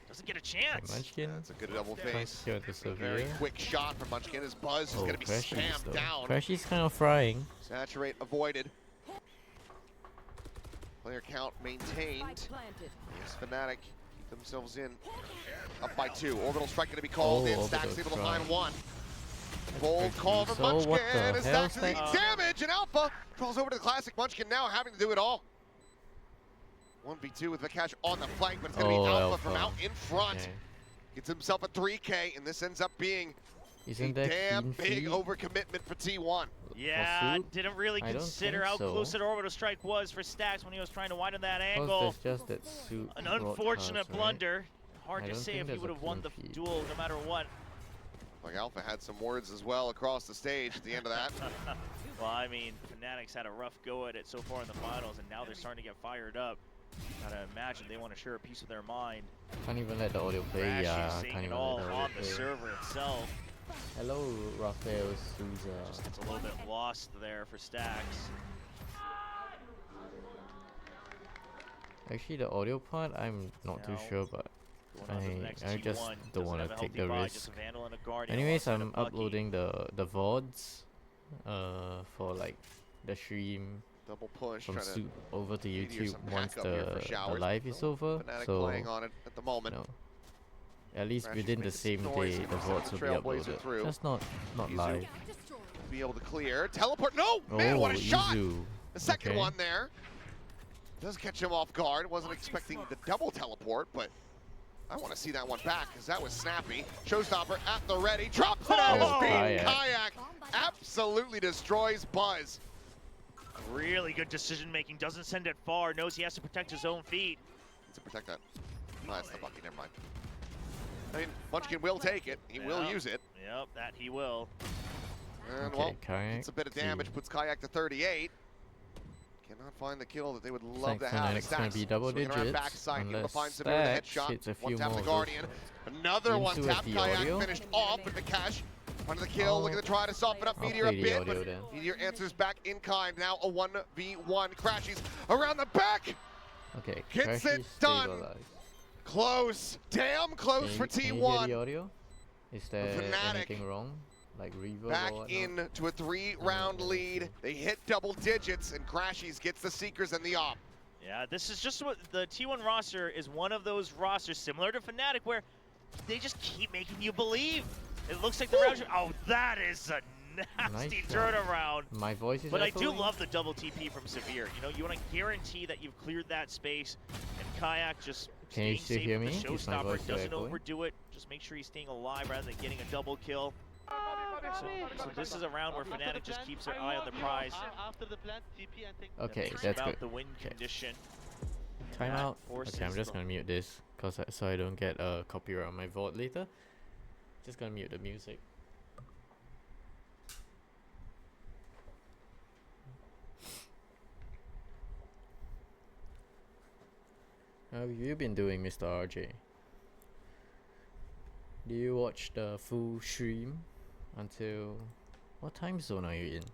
Doesn't get a chance. Munchkin. That's a good double Tries face. to kill the Very Severe. quick shot from Munchkin. His Buzz is Oh, going to be Crashies spammed though. down. Crashies kind of frying. Saturate avoided. Player count maintained. Planted. Yes, Fnatic keep themselves in. Up by 2. Orbital strike going to be called Oh, in. Stacks orbital able to strike. find 1. Bold call from So Munchkin. what the As hell, Stacks needs Stacks? damage, and Alpha crawls over to the classic Munchkin now, having to do it all. 1v2 with Vikash on the flank, but it's going to be Oh, Alpha from Alpha. out in front. Okay. Gets himself a 3K, and this ends up being Isn't a that damn clean big feed overcommitment for T1. Yeah, Soup? didn't really I don't consider think how so. close that orbital strike was for Stacks when he was trying to widen that Because angle. there's just that suit An unfortunate broadcast, right? blunder. Hard I to don't say think if he there's would a have won the clean feed. duel no matter what. Like Alpha had some words as well across the stage at the end of that. Well, I mean, Fnatic's had a rough go at it so far in the finals, and now they're starting to get fired up. Gotta imagine they want to share a piece of their mind. Can't even let the audio play. Rash Yeah, is can't seeing it even all let the audio on the play. server itself. Hello, Raphael Souza. Just gets a little bit lost there for Stacks. Actually, the audio part, I'm not too Now, sure, but Going on to the next I just T1. don't Doesn't want have to a take healthy the buy, risk. just a Vandal and a Guardian Anyways, alongside a I'm Bucky. uploading the VODs for like the stream Double push, from trying to Soup over to Meteor YouTube some once backup here for the Showers. live is over. Fnatic So playing on it at the moment. no, at least Rash within making the some same noise, day, he the was sending VODs will be Trailblazer uploaded. through. Just not Izu. live. Be able to clear. Teleport. No! Man, what a shot! Izu. The second Okay. one there. Does catch him off guard. Wasn't expecting the double teleport, but I want to see that one back because that was snappy. Showstopper at the ready. Drops it at his Oh, feet. Kayak. Kayak absolutely destroys Buzz. Really good decision making. Doesn't send it far. Knows he has to protect his own feet. To protect that. Oh, that's the Bucky. Never mind. I mean, Munchkin will take it. He will Yeah. use it. Yep, that he will. And, Okay, well, Kayak. it's a bit of see. damage. Puts Kayak to 38. Cannot find the kill that they would love Like to have. Fnatic's gonna Stacks be double swinging around digits backside, able to unless find Severe with a Stacks headshot. hits a One few tap more the of Guardian. Another Into one tap. the Kayak audio. finished off with the cash. Under the kill, Oh. looking to try to soften up I'll Meteor a play the bit, audio but then. Meteor answers back in kind. Now a 1v1. Crashes around the back. Okay, Gets Crashy it done. stabilized. Close. Damn close for Can you hear T1. the audio? Is there Fnatic. anything wrong? like reverb Back or whatnot. into a 3-round lead. They hit double digits, and Crashies gets the Seekers and the op. Yeah, this is just what the T1 roster is, one of those rosters similar to Fnatic where they just keep making you believe. It looks like the round. Oh, that is a nasty Nice shot. turnaround. My voice is But I do echoing. love the double TP from Severe. You know, you want to guarantee that you've cleared that space, and Kayak just Can you staying still safe hear with me? the Is my showstopper, voice still doesn't echoing? overdo it. Just make sure he's staying alive rather than getting a double kill. So this is a round where Fnatic just keeps their eye on the prize. After the plant, TP and take Okay, It's that's about good. the win Okay. condition. Timeout. forces Okay, I'm just the- gonna mute this so I don't get a copyright on my VOD later. Just gonna mute the music. How have you been doing, Mr. RJ? Do you watch the full stream until what time zone are you in?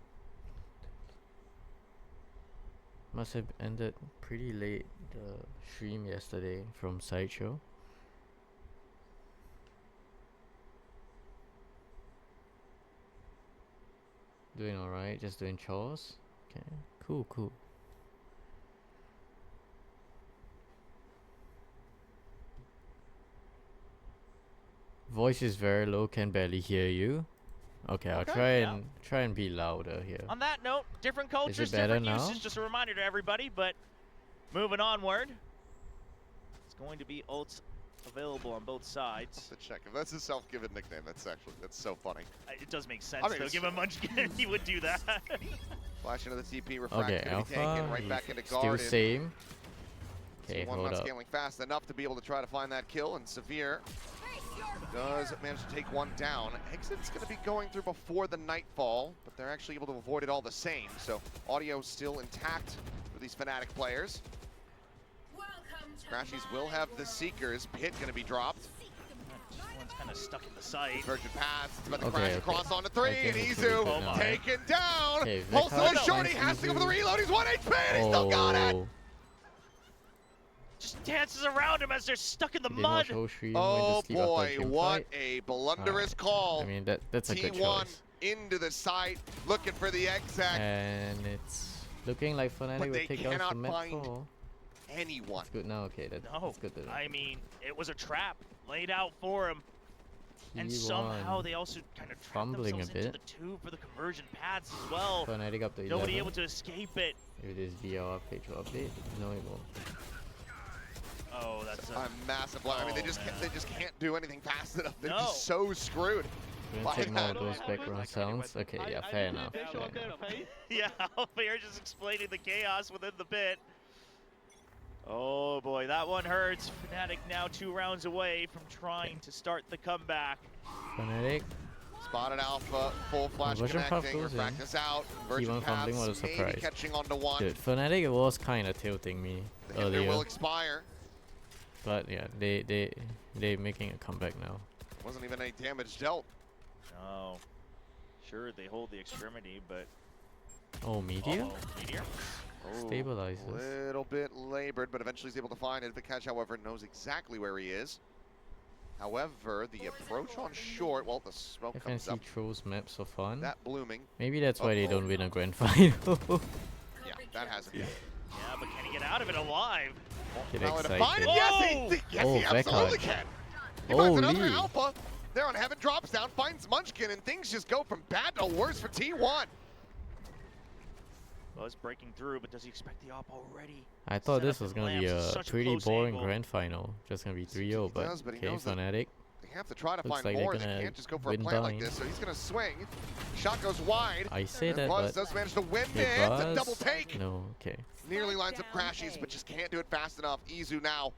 Must have ended pretty late the stream yesterday from Sideshow. Doing alright, just doing chores. Okay, cool, cool. Voice is very low, can barely hear you. Okay, I'll Okay, try and be louder here. On that note, different cultures, better different now? uses. Just a reminder to everybody, but moving onward. It's going to be ults available on both sides. To check if that's his self-given nickname. That's so funny. It does make sense, I mean, though. it's- Give him Munchkin, he would do that. Flash into the TP, refract Okay, gonna be taken Alpha, right back he's into still guard. same. Okay, One hold not up. scaling fast enough to be able to try to find that kill, and Severe does manage to take one down. Exit's going to be going through before the nightfall, but they're actually able to avoid it all the same. So audio still intact for these Fnatic players. Crashies will have the Seekers. Pit going to be dropped. One's kind of stuck in the site. Virgin pass. It's about to Okay, crash okay. across onto I 3, think and it's really Izu good now. taken down. Okay, Pulse to the Vekar shorty, finds has to go for the Izu. reload. He's 1 HP, and he still got it. Oh, Just dances around him as they're stuck in the did mud. watch whole stream, Oh went to sleep after boy, team what fight. a blunderous I call. mean, that's a good T1 choice. into the site, looking for the exact And it's looking like Fnatic But will they take out cannot the map find 4. anyone. That's good now, okay, No, that's good to know. I mean, it was a trap laid out for him. And T1 somehow they also kind of trapped fumbling a themselves into bit. the tube for the conversion paths as well. Fnatic up to 11. Nobody able to escape it. If this VLR page will update, no it won't. Oh, that's A massive blow. I mean, Oh, they just can't do anything fast enough. They're No. just so screwed. We're Why gonna take more of not? those background sounds. Okay, yeah, fair enough. Fair enough. Yeah, Alfair just explaining the chaos within the pit. Oh boy, that one hurts. Fnatic now 2 rounds away from trying to start the comeback. Fnatic, Spotted Alpha, full flash Version path connecting. goes in. Refract this out. Virgin T1 fumbling, what a paths maybe surprise. catching onto one. dude, Fnatic was kind of tilting me The hinder will earlier, expire. but yeah, they making a comeback now. Wasn't even any damage dealt. No. Sure, they hold the extremity, but... Oh, Meteor? Uh-oh, Meteor? Oh, Stabilizes. little bit labored, but eventually he's able to find it. Vikash, however, knows exactly where he is. However, the approach on short, well, the smoke comes FNC up. throws maps for fun. That blooming. Maybe that's why they Uh-oh. don't win a grand final. Yeah, that hasn't. Yeah, but can he get out of it alive? Get Now to excited. find it, yes, Oh, he absolutely Vekar. can. He finds another Holy. Alpha. There on Heaven, drops down, finds Munchkin, and things just go from bad to worse for T1. Buzz breaking through, but does he expect the op already? I thought Set this up was and gonna be lamps a such a pretty close boring angle. grand final. Just gonna be 3-0, but does, but he okay, knows that Fnatic. They have to try to Looks find like they're more. They gonna can't just go for a win plan like blind. this. So he's going to swing. Shot goes wide. I say And that, Buzz but does manage to win okay, it. It's a Buzz- double take. No, okay. Nearly lines up Down Crashies, A. but just can't do it fast enough. Izu now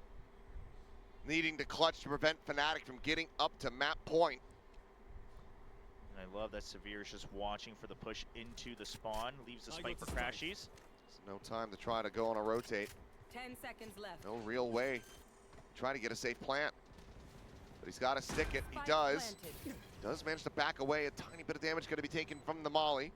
needing to clutch to prevent Fnatic from getting up to map point. And I love that Severe is just watching for the push into the spawn. Leaves the spike for Crashies. There's no time to try to go on a rotate. 10 seconds left. No real way. Try to get a safe plant. But he's got to stick it. He Spike does. planted. Does manage to back away. A tiny bit of damage going to be taken from the molly.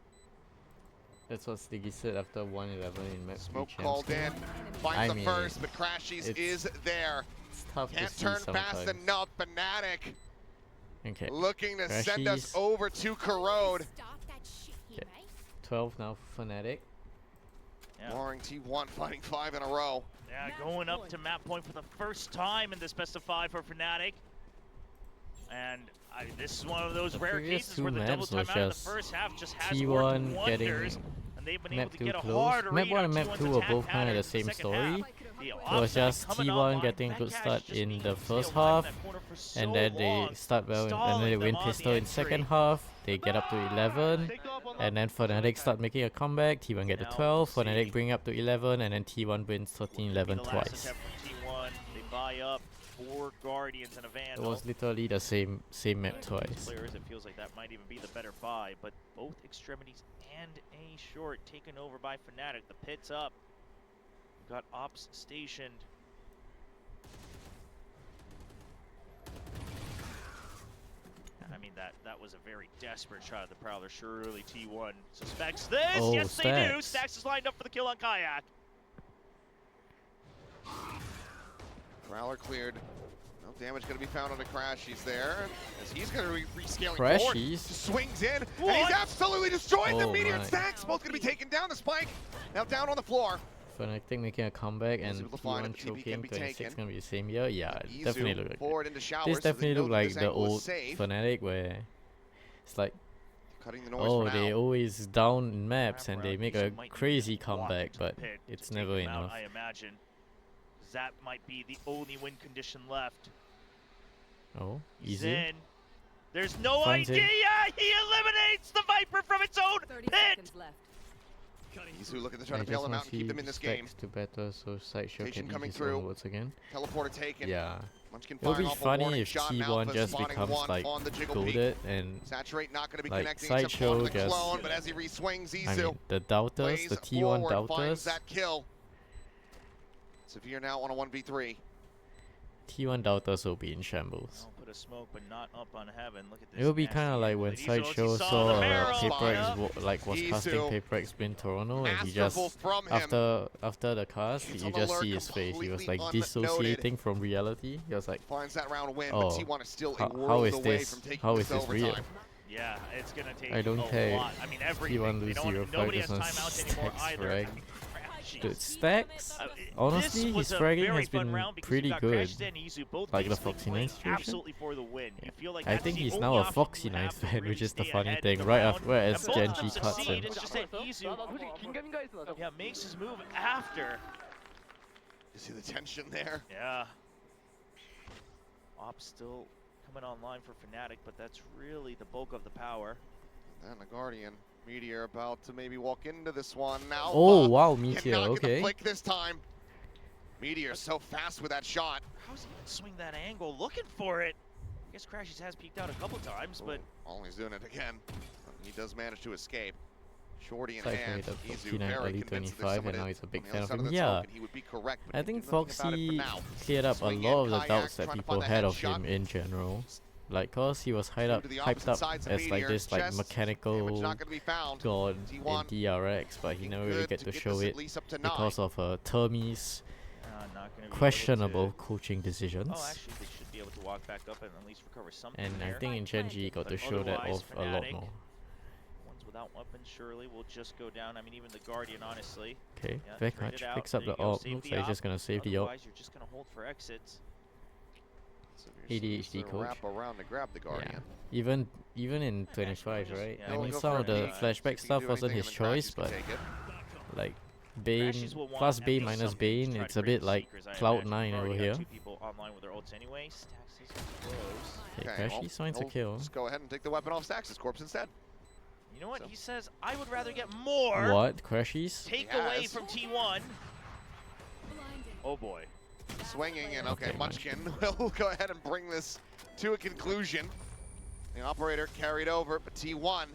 That's what Stiggy said after 1-11 in map 3 Smoke champs called game. in. Finds I the mean, first, but Crashies it's is there. It's tough Can't to see turn sometimes. fast enough. Fnatic Okay. looking to send us Crashies. over to Corrode. Okay. 12 now for Fnatic. Yeah. Warring T1 fighting 5 in a row. Yeah, going up to map point for the first time in this best of 5 for Fnatic. And this is one of those The rare previous cases two where the double maps was timeout in the just first half just has T1 worked getting wonders. And they've been able map to 2 get a close. hard Map read 1 on and map T1's 2 were attack both kind of pattern the in the same second story. half. The It was offside just coming T1 online, getting good Metcash start just in being the able to first stay alive half, in that corner for so and then they long, start well, and then stalling they them win on the pistol in second entry. half. They get up to 11, and then Fnatic start making a comeback. T1 get to Now 12, see. Fnatic bring up to 11, and then T1 wins 13-11 Be the last twice. attempt from T1. They buy up 4 Guardians and a It Vandal. was literally the same map twice. Players, it feels like that might even be the better buy, but both extremities and A short taken over by Fnatic. The pit's up. We've got Ops stationed. I mean, that was a very desperate shot of the Prowler. Surely T1 suspects this. Oh, Yes, they do. Stax. Stax is lined up for the kill on Kayak. Prowler cleared. No damage going to be found on the crash. He's there. As he's going to be rescaling forward. Crashies. Just swings in. And What? he's absolutely destroyed the Oh Meteor my. Stacks. Both going to be taken down. The Spike now down on the floor. Fnatic making a comeback, and able to find T1 it, the TP can choking, be 26 taken. gonna be the same year. Yeah, Izu definitely look like forward into showers. this. so they Definitely know look that like this the angle is old safe. Fnatic where it's like, Cutting the noise oh, for they now. always down in maps Wrap and they around, make Izu a might crazy need to walk comeback, into the but pit it's to never take them out, enough. I imagine. That might be the only win condition left. Oh, He's easy. in. There's no Finds idea. him. He eliminates the Viper from its own 30 pit. seconds left. Izu looking to try I to bail just him want out to and keep see them in this game. Stacks to better so Sideshow Rotation can coming use his through. onwards again. Teleporter taken. Yeah. Munchkin It would firing be off a funny warning if shot. T1 Malphus just spotting becomes one like on the jiggle peak. goated and Saturate not going to be like connecting except Sideshow one to the just- clone, but as he re-swings, Izu I mean the doubters, plays the T1 forward, finds doubters. that kill. Severe now on a 1v3. T1 doubters will be in shambles. I'll put a smoke, but not up on heaven. Look at this. It will be nasty kind of like angle when that Izu Sideshow saw saw the barrel. Paper PaperX was casting Izu. PaperX win Toronto, and he just Masterful from him. after the cast, Shoots you on the just alert, see his face. He was completely like unnoted. dissociating from reality. He was like, Finds that round win, Oh, but T1 is still a how world is away this- from taking how this is this real? overtime. Yeah, it's gonna take I don't a care. lot. I mean, everything. T1 They lose don't, 0-5 nobody has doesn't timeouts anymore Stacks either. frag. Crashies. Dude, Stacks, This honestly, was his a fragging very has fun been round because pretty you got good. Crashies and Izu both Like the basically Foxy playing Knight situation. absolutely for the win. You feel like I that's think the he's only now a option Foxy you have Knights to fan, really which is the stay funny ahead thing. in the Right round. after, whereas And both of them Genji cuts succeed. him. It's just that Izu yeah, makes his move after. You see the tension there? Yeah. Ops still coming online for Fnatic, but that's really the bulk of the power. And the Guardian. Meteor about to maybe walk into this one now. Oh Buff wow, cannot Meteor, get the okay. flick this time. Meteor so fast with that shot. How's he gonna swing that angle? Looking for it. I guess Crashies has peeked out a couple times, but Oh, he's doing it again. He does manage to escape. Shorty in Sideshow hand. made a Izu 49 very early convinced that 25, someone and now is he's a big on the fan other of side him. the Yeah, token. He would be correct, but I he can think do nothing about it for Foxy now. cleared up a Swing lot in, of the Kayak doubts that trying to people find the had of headshot. him in general. Like, cause he was hyped Two up, to the hyped opposite up sides of as like Meteor. this like Chest, mechanical damage not gonna be found. god T1 in DRX, but he looking never really good get to get show this it at least up to 9. because of Termi's not gonna be able questionable to- coaching decisions. Oh, actually, they should be able to walk back up and at least recover something And I there. think in Genji he got to But show that otherwise, off a lot Fnatic, more. Ones without weapons surely will just go down. I mean, even the Guardian, honestly. Okay, Yeah, Vekach trade it out. picks up There the you go, AWP. save Looks the like he's AWP. just gonna save the AWP. Otherwise, you're just gonna hold for exits. ADHD coach. Wrap around to grab the Guardian. Yeah. Even in 25, just- right? yeah, I he'll mean, go some for of the it. flashback See if he stuff can do wasn't anything, his and then choice, Crashies can but take it. like Bane, Crashies will want plus at Bane least minus something to Bane, try it's to a bring bit like Seekers, I Cloud9 imagine. We've over already got here. 2 people online with their ults anyway. Stax is close. Okay, Okay, Crashy finds a he'll kill. Just go ahead and take the weapon off Stax's corpse instead. You know what? So- He says, I would rather get more. What? Crashies? Take He away has. from T1. Oh boy. Swinging and okay, Okay, Munchkin will go ahead and bring this to a conclusion. The operator carried over, but T1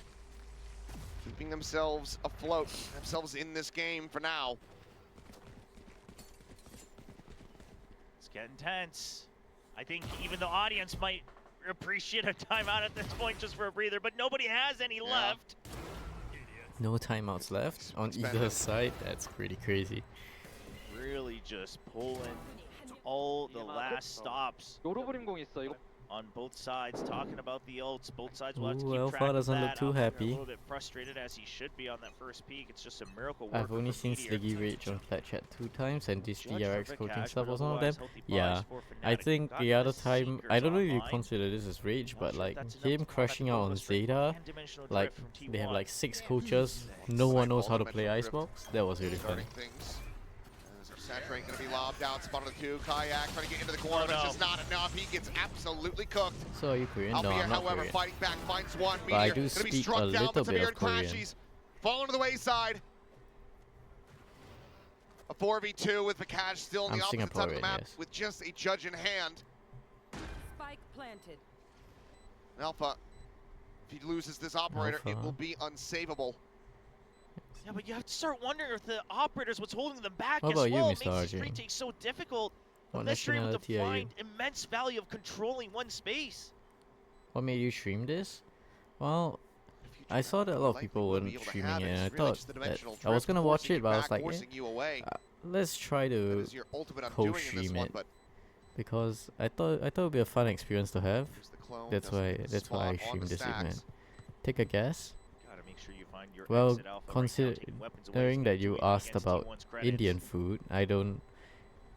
keeping themselves afloat, themselves in this game for now. It's getting tense. I think even the audience might appreciate a timeout at this point just for a breather, but nobody has any Yeah. left. No timeouts left on Spend either it. side. That's pretty crazy. Really just pulling all the last stops. 요로브림 공 있어. 이거 on both sides, talking about the ults. Both sides will have to Ooh, keep Alpha track of doesn't look that. too Alpha, they're happy. A little bit frustrated as he should be on that first peak. It's just a miracle worker I've only for seen Meteor. Sliggy Rage on Flat Chat 2 times, and this Judge DRX for coaching Vikash, stuff but was one of them. otherwise healthy Yeah, buys for I Fnatic. think Got the other the time, I Seekers don't know if you online. consider this as Rage, Not but sure if like that's enough him to combat crashing the out on Nova Strike Zeta, and Dimensional like Drift from they have T1. like 6 coaches, no one knows how to play Icebox. That was really funny. Starting things. Saturate gonna be lobbed out, spot on the 2. Kayak trying to get into the corner, Oh, but it's no. just not enough. He gets absolutely cooked. So are you Korean? No, Albier, I'm not however, Korean. fighting back, finds one. But I Meteor do gonna be speak struck a down, little but bit Tamir of Korean. crashes. Falling to the wayside. A 4v2 with Vikash still on I'm the opposite side of the Singaporean, map yes. with just a judge in hand. Spike planted. Alpha, if he loses this operator, it Alpha. will be unsavable. Yeah, but you have to start wondering if the operator's what's holding them back What as about you, well. It Mr. makes these RJ? retakes so difficult. What Unless you're able to nationality are you? find immense value of controlling one space. What made you stream this? Well, I saw that a lot of people weren't streaming it, and I thought that I was gonna watch it, but I was like, let's try to co-stream it because I thought it would be a fun experience to have. That's why I streamed this event. Take a guess. Gotta make sure you find your Well, exit alpha right now, taking weapons away is considering gonna that do you even asked against about T1's credits. Indian food, I don't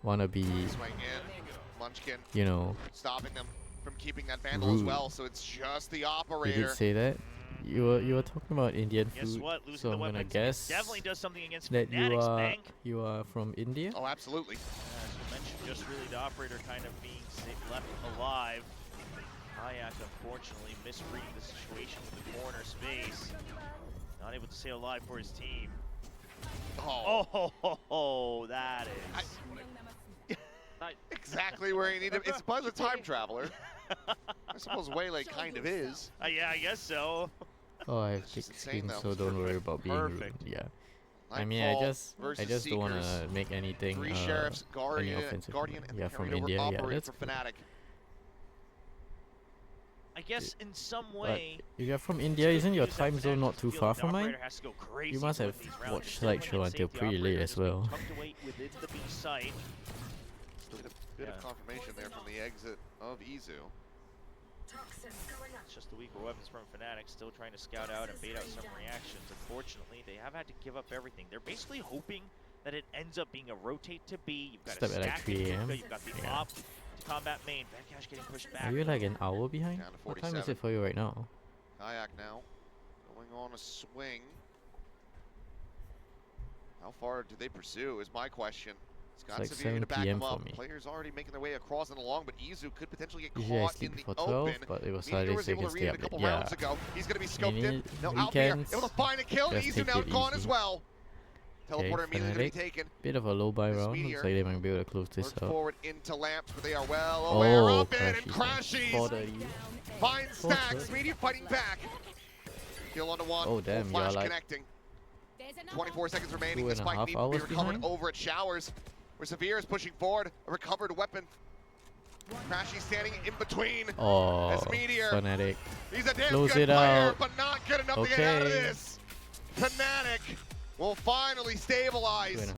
want to be, Swing in, Munchkin you know, stopping them from keeping that vandal as rude. well, so it's just the You operator. did say that. You were talking about Indian Guess food, what? Losing so the I'm gonna weapons guess definitely does something against that Fnatic's bank. you are from India. Oh, absolutely. As you mentioned, just really the operator kind of being left alive. Kayak unfortunately misreading the situation with the corner space. Not able to stay alive for his team. Oh, that is. Exactly where you need him. It's Buzz a time traveler. I suppose Waylay kind of is. Yeah, I guess so. Oh, I have It's thick just insane, skin, though. so don't worry about being rude. Perfect. Yeah. I mean, I Nightfall just versus don't want Seekers. to make anything Three sheriffs, any Guardian, offensive. and Yeah, the from carried over India. Yeah, operator that's for cool. Fnatic. I guess in some But way. if you're from India, isn't your time zone not too far from mine? You You must have watched slideshow until pretty late as well. Bit of confirmation there from the exit of Izu. It's just a weaker weapons from Fnatic, still trying to scout out and bait out some reactions. Unfortunately, they have had to give up everything. They're basically hoping that it ends up being a rotate to B. You've got Step a at like stack 3 in AM. Hookah, you've got the Yeah. op to combat main. Vikash getting pushed back. Are you like an hour behind? Down to What time is 47. it for you right now? Kayak now going on a swing. How far do they pursue is my question. It's got like Severe 7 to back PM him for up. me. Players already making their way across and along, but Izu could potentially get Usually I caught sleep in the before 12, open. but it was Meteor Saturday, was so I able can to stay read it up a couple late. rounds Yeah. ago. He's going to be scoped in. Mini No, Albier weekends, able to find a kill. just Izu take now it gone as easy. well. Teleporter immediately going to be Fnatic, taken. bit of a low buy This round. Meteor Looks like they might be able to close this Lurks up. forward into lamps, but they are well aware Oh, of it and crashes. crashes. Finds stacks. Meteor fighting back. Kill onto one. Oh, damn, Flash you're like connecting. 24 seconds remaining. 2.5 The spike need to be hours recovered behind? over at Showers, where Severe is pushing forward. A recovered weapon. Crashy standing in between. Oh, As Meteor. Fnatic. He's a damn Close good it player, out. but not good enough to get out of Okay. this. Fnatic will finally stabilize.